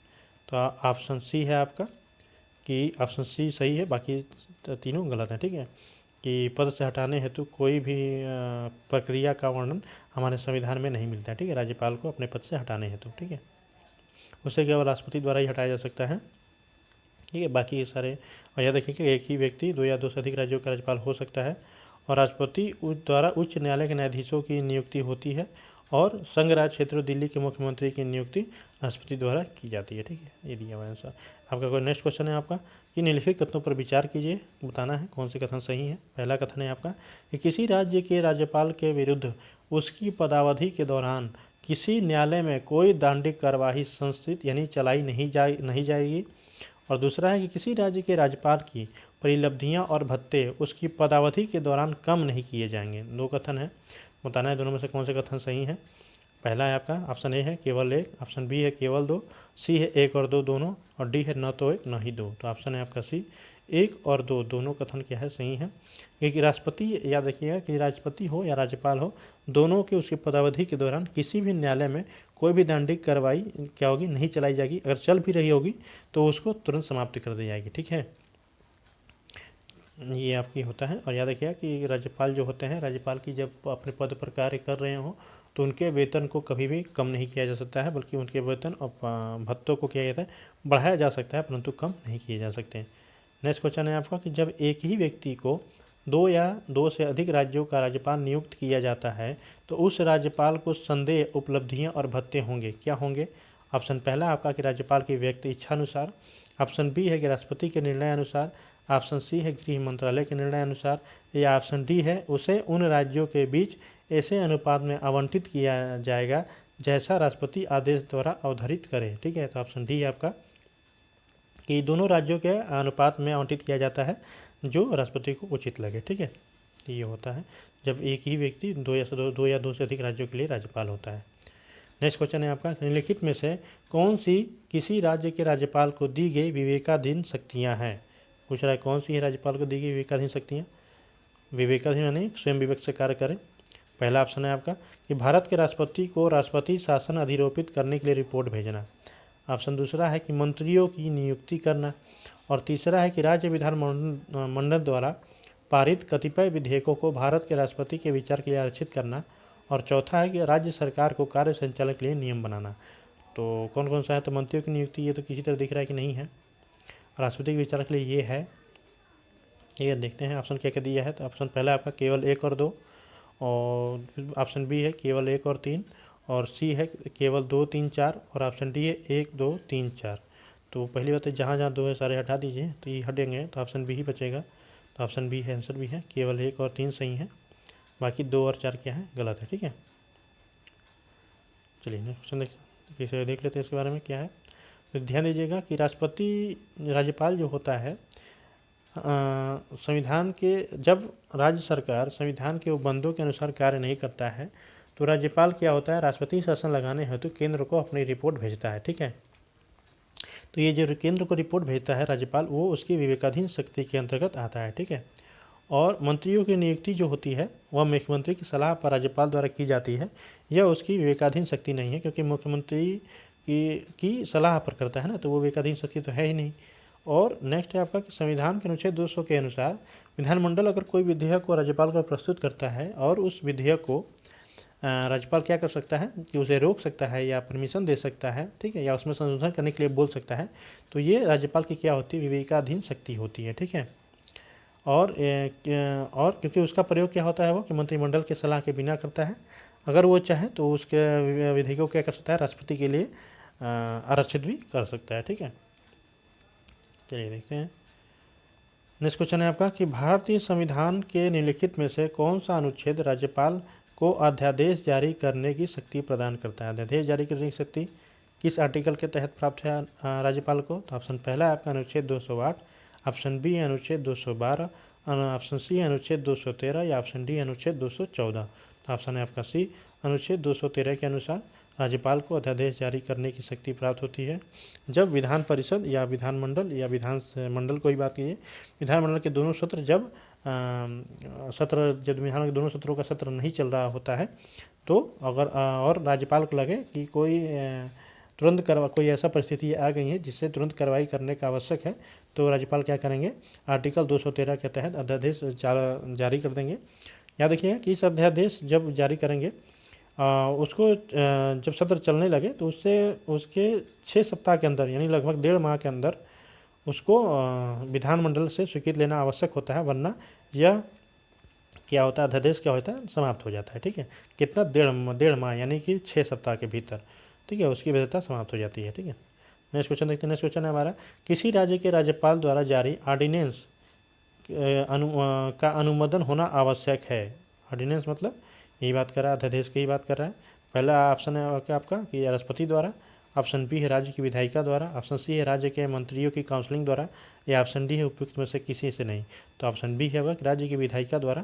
तो ऑप्शन सी है आपका कि ऑप्शन सी सही है, बाकी तीनों गलत हैं। ठीक है, कि पद से हटाने हेतु कोई भी प्रक्रिया का वर्णन हमारे संविधान में नहीं मिलता है। ठीक है, राज्यपाल को अपने पद से हटाने हेतु। ठीक है, उसे केवल राष्ट्रपति द्वारा ही हटाया जा सकता है। ठीक है, बाकी ये सारे, और यह देखिए कि एक ही व्यक्ति 2 या 2 से अधिक राज्यों का राज्यपाल हो सकता है, और राष्ट्रपति द्वारा उच्च न्यायालय के न्यायाधीशों की नियुक्ति होती है, और संघ राज्य क्षेत्र दिल्ली के मुख्यमंत्री की नियुक्ति राष्ट्रपति द्वारा की जाती है। ठीक है, ये दिया हुआ आंसर। आपका कोई नेक्स्ट क्वेश्चन है आपका कि निम्नलिखित कथनों पर विचार कीजिए, बताना है कौन से कथन सही है। पहला कथन है आपका कि किसी राज्य के राज्यपाल के विरुद्ध उसकी पदावधि के दौरान किसी न्यायालय में कोई दंडिक कार्यवाही संस्थित यानी चलाई नहीं जाएगी। और दूसरा है कि किसी राज्य के राज्यपाल की परिलब्धियां और भत्ते उसकी पदावधि के दौरान कम नहीं किए जाएंगे। 2 कथन है, बताना है दोनों में से कौन से कथन सही है। पहला है आपका ऑप्शन ए है केवल 1, ऑप्शन बी है केवल 2, सी है 1 और 2 दोनों, और डी है न तो 1 न ही 2। तो ऑप्शन है आपका सी, 1 और 2 दोनों कथन क्या है सही है। क्योंकि राष्ट्रपति, याद रखिएगा कि राष्ट्रपति हो या राज्यपाल हो, दोनों के उसकी पदावधि के दौरान किसी भी न्यायालय में कोई भी दंडिक कार्रवाई क्या होगी, नहीं चलाई जाएगी। अगर चल भी रही होगी तो उसको तुरंत समाप्त कर दी जाएगी। ठीक है, ये आपकी होता है। और याद रखिएगा कि राज्यपाल जो होते हैं, राज्यपाल की जब अपने पद पर कार्य कर रहे हों तो उनके वेतन को कभी भी कम नहीं किया जा सकता है, बल्कि उनके वेतन और भत्तों को किया जाता है, बढ़ाया जा सकता है, परंतु कम नहीं किए जा सकते। नेक्स्ट क्वेश्चन है आपका कि जब एक ही व्यक्ति को 2 या 2 से अधिक राज्यों का राज्यपाल नियुक्त किया जाता है तो उस राज्यपाल को संदेह उपलब्धियां और भत्ते होंगे, क्या होंगे। ऑप्शन पहला आपका कि राज्यपाल की व्यक्ति इच्छा अनुसार, ऑप्शन बी है कि राष्ट्रपति के निर्णय अनुसार, ऑप्शन सी है गृह मंत्रालय के निर्णय अनुसार, या ऑप्शन डी है उसे उन राज्यों के बीच ऐसे अनुपात में आवंटित किया जाएगा जैसा राष्ट्रपति आदेश द्वारा अवधारित करे। ठीक है, तो ऑप्शन डी है आपका कि दोनों राज्यों के अनुपात में आवंटित किया जाता है जो राष्ट्रपति को उचित लगे। ठीक है, तो ये होता है जब एक ही व्यक्ति 2 या 2 से अधिक राज्यों के लिए राज्यपाल होता है। नेक्स्ट क्वेश्चन है आपका निम्नलिखित में से कौन सी किसी राज्य के राज्यपाल को दी गई विवेकाधीन शक्तियाँ हैं। पूछ रहा है कौन सी है राज्यपाल को दी गई विवेकाधीन शक्तियाँ। विवेकाधीन यानी स्वयं विवेक से कार्य करें। पहला ऑप्शन है आपका कि भारत के राष्ट्रपति को राष्ट्रपति शासन अधिरोपित करने के लिए रिपोर्ट भेजना। ऑप्शन दूसरा है कि मंत्रियों की नियुक्ति करना, और तीसरा है कि राज्य विधान मंडल द्वारा पारित कतिपय विधेयकों को भारत के राष्ट्रपति के विचार के लिए आरक्षित करना, और चौथा है कि राज्य सरकार को कार्य संचालन के लिए नियम बनाना। तो कौन कौन सा है, तो मंत्रियों की नियुक्ति ये तो किसी तरह दिख रहा है कि नहीं है, राष्ट्रपति के विचार के लिए ये है। ये देखते हैं ऑप्शन क्या क्या दिया है। तो ऑप्शन पहला आपका केवल 1 और 2, और ऑप्शन बी है केवल 1 और 3, और सी है केवल 2, 3, 4, और ऑप्शन डी है 1, 2, 3, 4। तो पहली बात है जहाँ जहाँ 2 है सारे हटा दीजिए, तो ये हटेंगे तो ऑप्शन बी ही बचेगा। तो ऑप्शन बी है आंसर भी है, केवल 1 और 3 सही है, बाकी 2 और 4 क्या है गलत है। ठीक है, चलिए नेक्स्ट क्वेश्चन देख लेते हैं इसके बारे में क्या है। तो ध्यान दीजिएगा कि राष्ट्रपति राज्यपाल जो होता है संविधान के, जब राज्य सरकार संविधान के उपबंधों के अनुसार कार्य नहीं करता है तो राज्यपाल क्या होता है, राष्ट्रपति शासन लगाने हेतु केंद्र को अपनी रिपोर्ट भेजता है। ठीक है, तो ये जो केंद्र को रिपोर्ट भेजता है राज्यपाल, वो उसकी विवेकाधीन शक्ति के अंतर्गत आता है। ठीक है, और मंत्रियों की नियुक्ति जो होती है वह मुख्यमंत्री की सलाह पर राज्यपाल द्वारा की जाती है। यह उसकी विवेकाधीन शक्ति नहीं है, क्योंकि मुख्यमंत्री की सलाह पर करता है ना, तो वो विवेकाधीन शक्ति तो है ही नहीं। और नेक्स्ट है आपका कि संविधान के अनुच्छेद 200 के अनुसार विधानमंडल अगर कोई विधेयक को राज्यपाल को प्रस्तुत करता है और उस विधेयक को राज्यपाल क्या कर सकता है कि उसे रोक सकता है या परमिशन दे सकता है। ठीक है, या उसमें संशोधन करने के लिए बोल सकता है, तो ये राज्यपाल की क्या होती है, विवेकाधीन शक्ति होती है। ठीक है, और क्योंकि उसका प्रयोग क्या होता है वो कि मंत्रिमंडल के सलाह के बिना करता है। अगर वो चाहे तो उसके विधेयकों को क्या कर सकता है, राष्ट्रपति के लिए आरक्षित भी कर सकता है। ठीक है, चलिए देखते हैं। नेक्स्ट क्वेश्चन है आपका कि भारतीय संविधान के निम्नलिखित में से कौन सा अनुच्छेद राज्यपाल को अध्यादेश जारी करने की शक्ति प्रदान करता है। अध्यादेश जारी करने की शक्ति किस आर्टिकल के तहत प्राप्त है राज्यपाल को। तो ऑप्शन पहला है आपका अनुच्छेद 208, ऑप्शन बी अनुच्छेद 212, ऑप्शन सी अनुच्छेद 213, या ऑप्शन डी अनुच्छेद 214। तो ऑप्शन है आपका सी, अनुच्छेद 213 के अनुसार राज्यपाल को अध्यादेश जारी करने की शक्ति प्राप्त होती है जब विधान परिषद या विधानमंडल या विधान मंडल को ही बात कीजिए, विधानमंडल के दोनों सत्र जब विधान के दोनों सत्रों का सत्र नहीं चल रहा होता है, तो अगर और राज्यपाल को लगे कि कोई तुरंत कोई ऐसा परिस्थिति आ गई है जिससे तुरंत कार्रवाई करने का आवश्यक है, तो राज्यपाल क्या करेंगे, आर्टिकल 213 के तहत अध्यादेश जारी कर देंगे। याद रखिए कि इस अध्यादेश जब जारी करेंगे उसको जब सत्र चलने लगे तो उससे उसके 6 सप्ताह के अंदर यानी लगभग 1.5 माह के अंदर उसको विधानमंडल से स्वीकृति लेना आवश्यक होता है, वरना यह क्या होता है, अध्यादेश क्या होता है, समाप्त हो जाता है। ठीक है, कितना 1.5 माह यानी कि 6 सप्ताह के भीतर, ठीक है, उसकी वैधता समाप्त हो जाती है। ठीक है, नेक्स्ट क्वेश्चन देखते हैं। नेक्स्ट क्वेश्चन है हमारा, किसी राज्य के राज्यपाल द्वारा जारी ऑर्डिनेंस का अनुमोदन होना आवश्यक है। ऑर्डिनेंस मतलब यही बात कर रहा है, अध्यादेश की ही बात कर रहा है। पहला ऑप्शन है क्या आपका कि राष्ट्रपति द्वारा, ऑप्शन बी है राज्य की विधायिका द्वारा, ऑप्शन सी है राज्य के मंत्रियों की काउंसलिंग द्वारा, या ऑप्शन डी है उपयुक्त में से किसी से नहीं। तो ऑप्शन बी है होगा कि राज्य की विधायिका द्वारा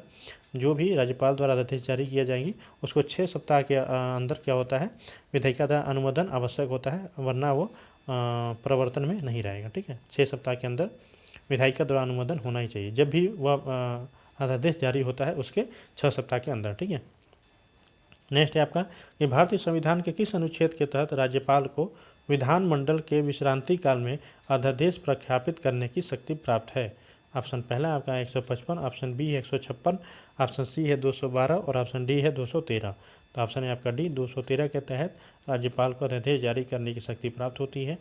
जो भी राज्यपाल द्वारा अध्यादेश जारी किया जाएंगी उसको 6 सप्ताह के अंदर क्या होता है, विधायिका द्वारा अनुमोदन आवश्यक होता है, वरना वो प्रवर्तन में नहीं रहेगा। ठीक है, 6 सप्ताह के अंदर विधायिका द्वारा अनुमोदन होना ही चाहिए जब भी वह अध्यादेश जारी होता है उसके 6 सप्ताह के अंदर। ठीक है, नेक्स्ट है आपका कि भारतीय संविधान के किस अनुच्छेद के तहत राज्यपाल को विधानमंडल के विश्रांति काल में अध्यादेश प्रख्यापित करने की शक्ति प्राप्त है। ऑप्शन पहला आपका 155, ऑप्शन बी है 156, ऑप्शन सी है 212 और ऑप्शन डी है 213। तो ऑप्शन है आपका डी, 213 के तहत राज्यपाल को अध्यादेश जारी करने की शक्ति प्राप्त होती है।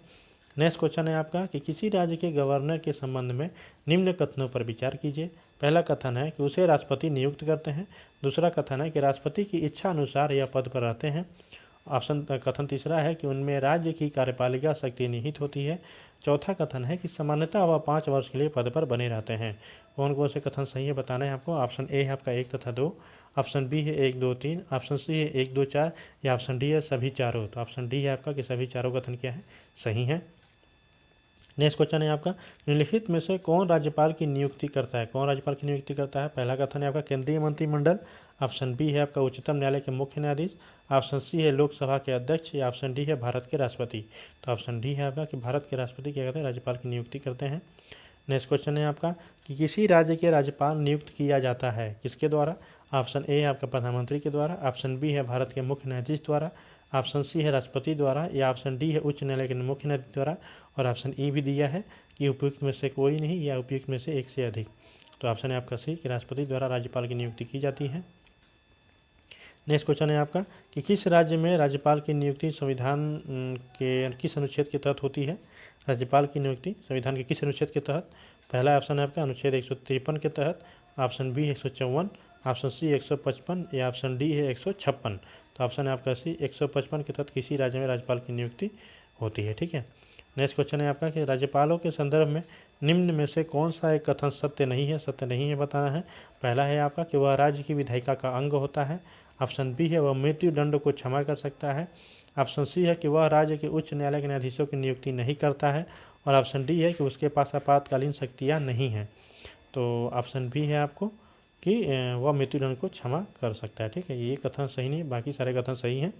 नेक्स्ट क्वेश्चन है आपका कि किसी राज्य के गवर्नर के संबंध में निम्न कथनों पर विचार कीजिए। पहला कथन है कि उसे राष्ट्रपति नियुक्त करते हैं। दूसरा कथन है कि राष्ट्रपति की इच्छा अनुसार यह पद पर रहते हैं। ऑप्शन कथन तीसरा है कि उनमें राज्य की कार्यपालिका शक्ति निहित होती है। चौथा कथन है कि सामान्यतः वह 5 वर्ष के लिए पद पर बने रहते हैं। कौन कौन से कथन सही है बताना है आपको। ऑप्शन ए है आपका 1 तथा 2, ऑप्शन बी है 1, 2, 3, ऑप्शन सी है 1, 2, 4, या ऑप्शन डी है सभी चारों। तो ऑप्शन डी है आपका कि सभी चारों कथन क्या है, सही है। नेक्स्ट क्वेश्चन है आपका, निम्नलिखित में से कौन राज्यपाल की नियुक्ति करता है। कौन राज्यपाल की नियुक्ति करता है। पहला कथन है आपका केंद्रीय मंत्रिमंडल, ऑप्शन बी है आपका उच्चतम न्यायालय के मुख्य न्यायाधीश, ऑप्शन सी है लोकसभा के अध्यक्ष, या ऑप्शन डी है भारत के राष्ट्रपति। तो ऑप्शन डी है आपका कि भारत के राष्ट्रपति क्या करते हैं, राज्यपाल की नियुक्ति करते हैं। नेक्स्ट क्वेश्चन है आपका कि किसी राज्य के राज्यपाल नियुक्त किया जाता है किसके द्वारा। ऑप्शन ए है आपका प्रधानमंत्री के द्वारा, ऑप्शन बी है भारत के मुख्य न्यायाधीश द्वारा, ऑप्शन सी है राष्ट्रपति द्वारा, या ऑप्शन डी है उच्च न्यायालय के मुख्य न्यायाधीश द्वारा, और ऑप्शन ई भी दिया है कि उपयुक्त में से कोई नहीं या उपयुक्त में से एक से अधिक। तो ऑप्शन है आपका सी कि राष्ट्रपति द्वारा राज्यपाल की नियुक्ति की जाती है। नेक्स्ट क्वेश्चन है आपका कि किस राज्य में राज्यपाल की नियुक्ति संविधान के किस अनुच्छेद के तहत होती है। राज्यपाल की नियुक्ति संविधान के किस अनुच्छेद के तहत। पहला ऑप्शन है आपका अनुच्छेद 153 के तहत, ऑप्शन बी 154, ऑप्शन सी 155, या ऑप्शन डी है 156। तो ऑप्शन है आपका सी 155 के तहत किसी राज्य में राज्यपाल की नियुक्ति होती है। ठीक है, नेक्स्ट क्वेश्चन है आपका कि राज्यपालों के संदर्भ में निम्न में से कौन सा एक कथन सत्य नहीं है। सत्य नहीं है बताना है। पहला है आपका कि वह राज्य की विधायिका का अंग होता है, ऑप्शन बी है वह मृत्यु दंड को क्षमा कर सकता है, ऑप्शन सी है कि वह राज्य के उच्च न्यायालय के न्यायाधीशों की नियुक्ति नहीं करता है, और ऑप्शन डी है कि उसके पास आपातकालीन शक्तियाँ नहीं हैं। तो ऑप्शन बी है आपको कि वह मृत्युदंड को क्षमा कर सकता है। ठीक है, ये कथन सही नहीं, बाकी सारे कथन सही हैं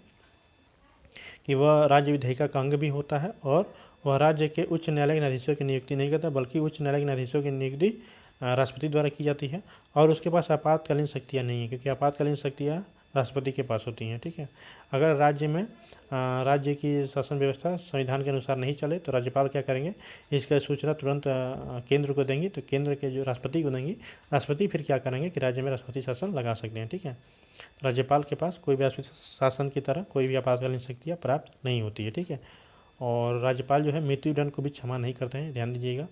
कि वह राज्य विधायिका का अंग भी होता है और वह राज्य के उच्च न्यायालय के न्यायाधीशों की नियुक्ति नहीं करता, बल्कि उच्च न्यायालय के न्यायाधीशों की नियुक्ति राष्ट्रपति द्वारा की जाती है, और उसके पास आपातकालीन शक्तियाँ नहीं हैं, क्योंकि आपातकालीन शक्तियाँ राष्ट्रपति के पास होती हैं। ठीक है, अगर राज्य में राज्य की शासन व्यवस्था संविधान के अनुसार नहीं चले तो राज्यपाल क्या करेंगे, इसका सूचना तुरंत केंद्र को देंगी, तो केंद्र के जो राष्ट्रपति को देंगी, राष्ट्रपति फिर क्या करेंगे कि राज्य में राष्ट्रपति शासन लगा सकते हैं। ठीक है, राज्यपाल के पास कोई भी राष्ट्रपति शासन की तरह कोई भी आपातकालीन शक्तियाँ प्राप्त नहीं होती है। ठीक है, और राज्यपाल जो है मृत्युदंड को भी क्षमा नहीं करते हैं, ध्यान दीजिएगा।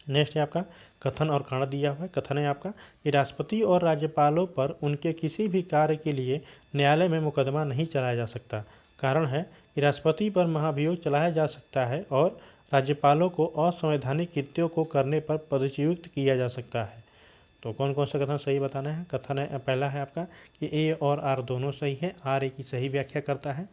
नेक्स्ट है आपका कथन और कारण दिया हुआ है। कथन है आपका कि राष्ट्रपति और राज्यपालों पर उनके किसी भी कार्य के लिए न्यायालय में मुकदमा नहीं चलाया जा सकता। कारण है कि राष्ट्रपति पर महाभियोग चलाया जा सकता है और राज्यपालों को असंवैधानिक कृत्यों को करने पर पदच्युत किया जा सकता है। तो कौन कौन सा कथन सही बताना है। कथन है पहला है आपका कि ए और आर दोनों सही है, आर ए की सही व्याख्या करता है,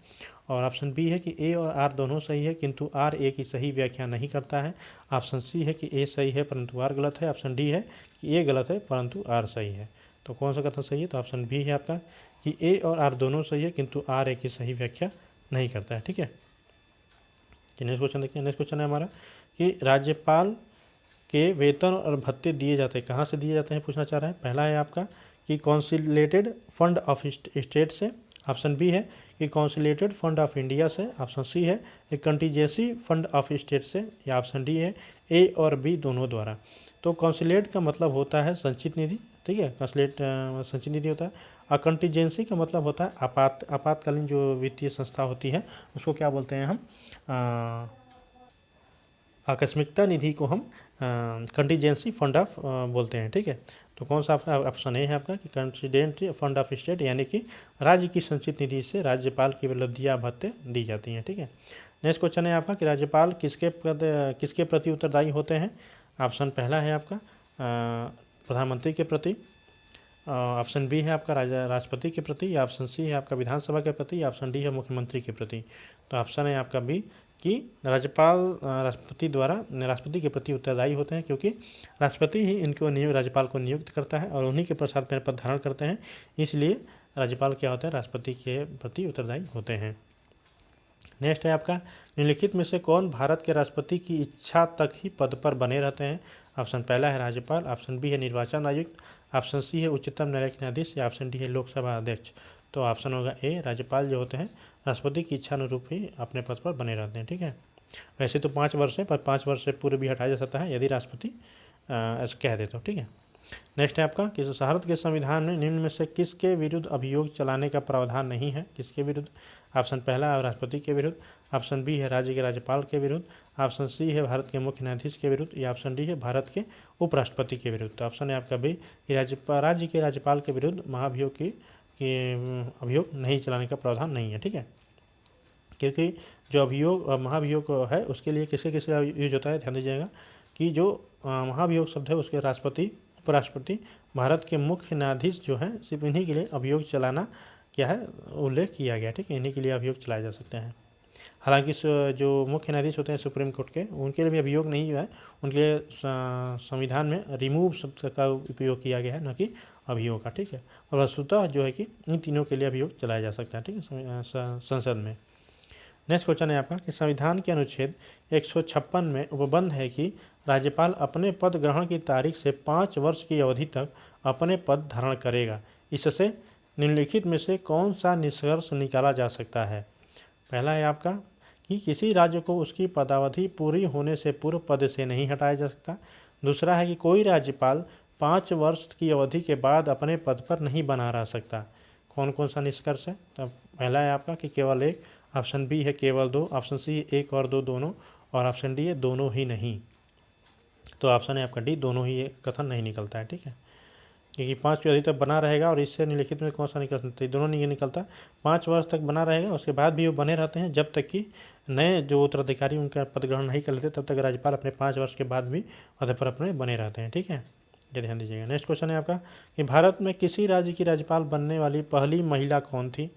और ऑप्शन बी है कि ए और आर दोनों सही है किंतु आर ए की सही व्याख्या नहीं करता है। ऑप्शन सी है कि ए सही है परंतु आर गलत है। ऑप्शन डी है कि ए गलत है परंतु आर सही है। तो कौन सा कथन सही है, तो ऑप्शन बी है आपका कि ए और आर दोनों सही है किंतु आर ए की सही व्याख्या नहीं करता है। ठीक है, नेक्स्ट क्वेश्चन देखते हैं। नेक्स्ट क्वेश्चन है हमारा कि राज्यपाल के वेतन और भत्ते दिए जाते हैं, कहाँ से दिए जाते हैं पूछना चाह रहा है। पहला है आपका कि कॉन्सिलेटेड फंड ऑफ स्टेट से, ऑप्शन बी है कि कॉन्सुलेटेड फंड ऑफ इंडिया से, ऑप्शन सी है कि कंटीजेंसी फंड ऑफ स्टेट से, या ऑप्शन डी है ए और बी दोनों द्वारा। तो कॉन्सुलेट का मतलब होता है संचित निधि, ठीक है, कॉन्सुलेट संचित निधि होता है। और कंटीजेंसी का मतलब होता है आपातकालीन जो वित्तीय संस्था होती है उसको क्या बोलते हैं हम, आकस्मिकता निधि को हम कंटीजेंसी फंड ऑफ बोलते हैं, ठीक है। तो कौन सा ऑप्शन ए है आपका कि कंटीजेंसी फंड ऑफ स्टेट, यानी कि राज्य की संचित निधि से राज्यपाल की उपलब्धियां भत्ते दी जाती हैं, ठीक है। नेक्स्ट क्वेश्चन है आपका कि राज्यपाल किसके प्रति उत्तरदायी होते हैं। ऑप्शन पहला है आपका प्रधानमंत्री के प्रति, ऑप्शन बी है आपका राष्ट्रपति के प्रति, या ऑप्शन सी है आपका विधानसभा के प्रति, या ऑप्शन डी है मुख्यमंत्री के प्रति। तो ऑप्शन है आपका बी कि राज्यपाल राष्ट्रपति के प्रति उत्तरदायी होते हैं, क्योंकि राष्ट्रपति ही इनको राज्यपाल को नियुक्त करता है और उन्हीं के पश्चात में पद धारण करते हैं, इसलिए राज्यपाल क्या होता है, राष्ट्रपति के प्रति उत्तरदायी होते हैं। नेक्स्ट है आपका निम्नलिखित में से कौन भारत के राष्ट्रपति की इच्छा तक ही पद पर बने रहते हैं। ऑप्शन पहला है राज्यपाल, ऑप्शन बी है निर्वाचन आयुक्त, ऑप्शन सी है उच्चतम न्यायालय के न्यायाधीश, या ऑप्शन डी है लोकसभा अध्यक्ष। तो ऑप्शन होगा ए, राज्यपाल जो होते हैं राष्ट्रपति की इच्छा अनुरूप ही अपने पद पर बने रहते हैं, ठीक है। वैसे तो 5 वर्ष है, पर 5 वर्ष से पूर्व भी हटाया जा सकता है यदि राष्ट्रपति ऐसा कह दे तो, ठीक है। नेक्स्ट है आपका कि भारत के संविधान में निम्न में से किसके विरुद्ध अभियोग चलाने का प्रावधान नहीं है, किसके विरुद्ध। ऑप्शन पहला है राष्ट्रपति के विरुद्ध, ऑप्शन बी है राज्य के राज्यपाल के विरुद्ध, ऑप्शन सी है भारत के मुख्य न्यायाधीश के विरुद्ध, या ऑप्शन डी है भारत के उपराष्ट्रपति के विरुद्ध। तो ऑप्शन है आपका बी, राज्य के राज्यपाल के विरुद्ध महाभियोग की अभियोग नहीं चलाने का प्रावधान नहीं है, ठीक है। क्योंकि जो अभियोग महाभियोग है उसके लिए किसके यूज होता है, ध्यान दीजिएगा कि जो महाभियोग शब्द है उसके राष्ट्रपति, उपराष्ट्रपति, भारत के मुख्य न्यायाधीश जो हैं सिर्फ इन्हीं के लिए अभियोग चलाना क्या है, उल्लेख किया गया, ठीक है। इन्हीं के लिए अभियोग चलाए जा सकते हैं। हालांकि जो मुख्य न्यायाधीश होते हैं सुप्रीम कोर्ट के, उनके लिए भी अभियोग नहीं जो है, उनके लिए संविधान में रिमूव शब्द का उपयोग किया गया है, न कि अभियोग का, ठीक है। और वस्तुतः जो है कि इन तीनों के लिए अभियोग चलाया जा सकता है, ठीक है, संसद में। नेक्स्ट क्वेश्चन है आपका कि संविधान के अनुच्छेद 156 में उपबंध है कि राज्यपाल अपने पद ग्रहण की तारीख से 5 वर्ष की अवधि तक अपने पद धारण करेगा। इससे निम्नलिखित में से कौन सा निष्कर्ष निकाला जा सकता है। पहला है आपका कि किसी राज्य को उसकी पदावधि पूरी होने से पूर्व पद से नहीं हटाया जा सकता। दूसरा है कि कोई राज्यपाल 5 वर्ष की अवधि के बाद अपने पद पर नहीं बना रह सकता। कौन कौन सा निष्कर्ष है, तो पहला है आपका कि केवल एक, ऑप्शन बी है केवल 2, ऑप्शन सी है 1 और 2 दोनों, और ऑप्शन डी है दोनों ही नहीं। तो ऑप्शन है आपका डी, दोनों ही कथन नहीं निकलता है, ठीक है। क्योंकि 5 की अवधि तक बना रहेगा और इससे निम्नलिखित में कौन सा निकल सकता है, दोनों नहीं निकलता। 5 वर्ष तक बना रहेगा, उसके बाद भी वो बने रहते हैं जब तक कि नए जो उत्तराधिकारी उनका पद ग्रहण नहीं कर लेते, तब तक राज्यपाल अपने 5 वर्ष के बाद भी पद पर अपने बने रहते हैं, ठीक है। ये ध्यान दीजिएगा। नेक्स्ट क्वेश्चन है आपका कि भारत में किसी राज्य की राज्यपाल बनने वाली पहली महिला कौन थी।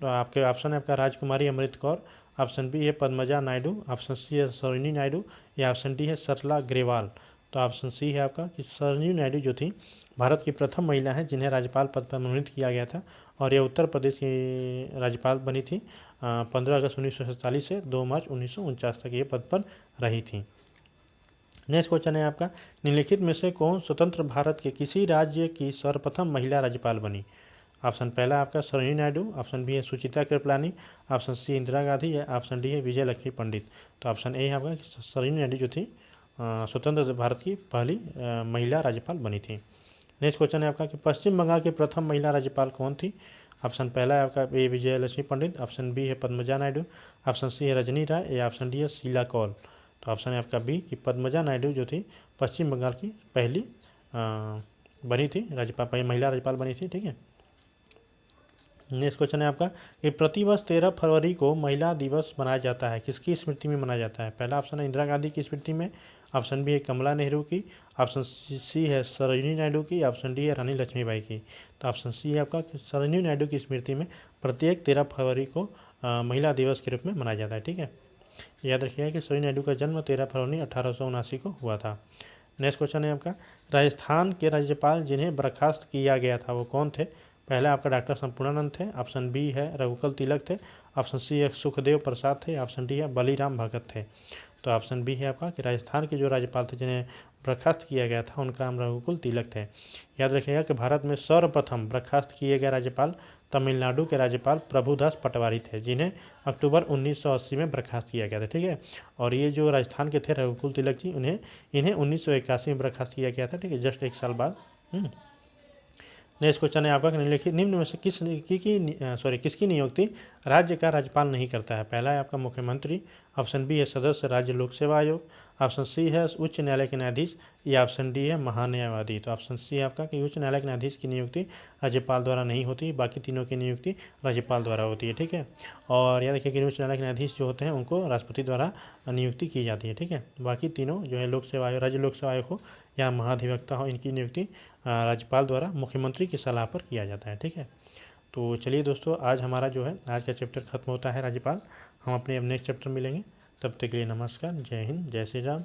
तो आपके ऑप्शन है आपका राजकुमारी अमृत कौर, ऑप्शन बी है पद्मजा नायडू, ऑप्शन सी है सरोजिनी नायडू, या ऑप्शन डी है सरला ग्रेवाल। तो ऑप्शन सी है आपका कि सरोजिनी नायडू जो थी भारत की प्रथम महिला है जिन्हें राज्यपाल पद पर मनोनीत किया गया था, और यह उत्तर प्रदेश की राज्यपाल बनी थी 15 अगस्त 1947 से 2 मार्च 1949 तक ये पद पर रही थी। नेक्स्ट क्वेश्चन है आपका निम्नलिखित में से कौन स्वतंत्र भारत के किसी राज्य की सर्वप्रथम महिला राज्यपाल बनी। ऑप्शन पहला आपका सरोजिनी नायडू, ऑप्शन बी है सुचित्रा कृपलानी, ऑप्शन सी इंदिरा गांधी, या ऑप्शन डी है विजय लक्ष्मी पंडित। तो ऑप्शन ए है आपका सरोजिनी नायडू जो थी स्वतंत्र भारत की पहली महिला राज्यपाल बनी थी। नेक्स्ट क्वेश्चन है आपका कि पश्चिम बंगाल की प्रथम महिला राज्यपाल कौन थी। ऑप्शन पहला है आपका ए विजय लक्ष्मी पंडित, ऑप्शन बी है पद्मजा नायडू, ऑप्शन सी है रजनी राय, या ऑप्शन डी है शीला कौल। तो ऑप्शन है आपका बी कि पद्मजा नायडू जो थी पश्चिम बंगाल की पहली बनी थी राज्यपाल, महिला राज्यपाल बनी थी, ठीक है। नेक्स्ट क्वेश्चन है आपका कि प्रतिवर्ष 13 फरवरी को महिला दिवस मनाया जाता है, किसकी स्मृति में मनाया जाता है। पहला ऑप्शन है इंदिरा गांधी की स्मृति में, ऑप्शन बी है कमला नेहरू की, ऑप्शन सी है सरोजिनी नायडू की, ऑप्शन डी है रानी लक्ष्मीबाई की। तो ऑप्शन सी है आपका कि सरोजिनी नायडू की स्मृति में प्रत्येक 13 फरवरी को महिला दिवस के रूप में मनाया जाता है, ठीक है। याद रखिएगा कि सरोजिनी नायडू का जन्म 13 फरवरी 1879 को हुआ था। नेक्स्ट क्वेश्चन है आपका राजस्थान के राज्यपाल जिन्हें बर्खास्त किया गया था वो कौन थे। पहला आपका डॉक्टर संपूर्णानंद थे, ऑप्शन बी है रघुकुल तिलक थे, ऑप्शन सी है सुखदेव प्रसाद थे, ऑप्शन डी है बलीराम भगत थे। तो ऑप्शन बी है आपका कि राजस्थान के जो राज्यपाल थे जिन्हें बर्खास्त किया गया था उनका नाम रघुकुल तिलक थे। याद रखिएगा कि भारत में सर्वप्रथम बर्खास्त किए गए राज्यपाल तमिलनाडु के राज्यपाल प्रभुदास पटवारी थे, जिन्हें अक्टूबर 1980 में बर्खास्त किया गया था। ठीक है, और ये जो राजस्थान के थे रघुकुल तिलक जी, इन्हें 1981 में बर्खास्त किया गया था। ठीक है, जस्ट एक साल बाद। नेक्स्ट क्वेश्चन है आपका कि निम्नलिखित निम्न में से किसकी नियुक्ति राज्य का राज्यपाल नहीं करता है। पहला है आपका मुख्यमंत्री, ऑप्शन बी है सदस्य राज्य लोक सेवा आयोग, ऑप्शन सी है उच्च न्यायालय के न्यायाधीश, या ऑप्शन डी है महान्यायवादी। तो ऑप्शन सी है आपका कि उच्च न्यायालय के न्यायाधीश की नियुक्ति राज्यपाल द्वारा नहीं होती, बाकी तीनों की नियुक्ति राज्यपाल द्वारा होती है। ठीक है, और याद रखिए कि उच्च न्यायालय के न्यायाधीश जो होते हैं उनको राष्ट्रपति द्वारा नियुक्ति की जाती है। ठीक है, बाकी तीनों जो है लोक सेवा आयोग, राज्य लोक सेवा आयोग हो या महाधिवक्ता हो, इनकी नियुक्ति राज्यपाल द्वारा मुख्यमंत्री की सलाह पर किया जाता है। ठीक है, तो चलिए दोस्तों, आज हमारा जो है आज का चैप्टर खत्म होता है राज्यपाल। हम अपने अब नेक्स्ट चैप्टर मिलेंगे, तब तक के लिए नमस्कार, जय हिंद, जय श्री राम।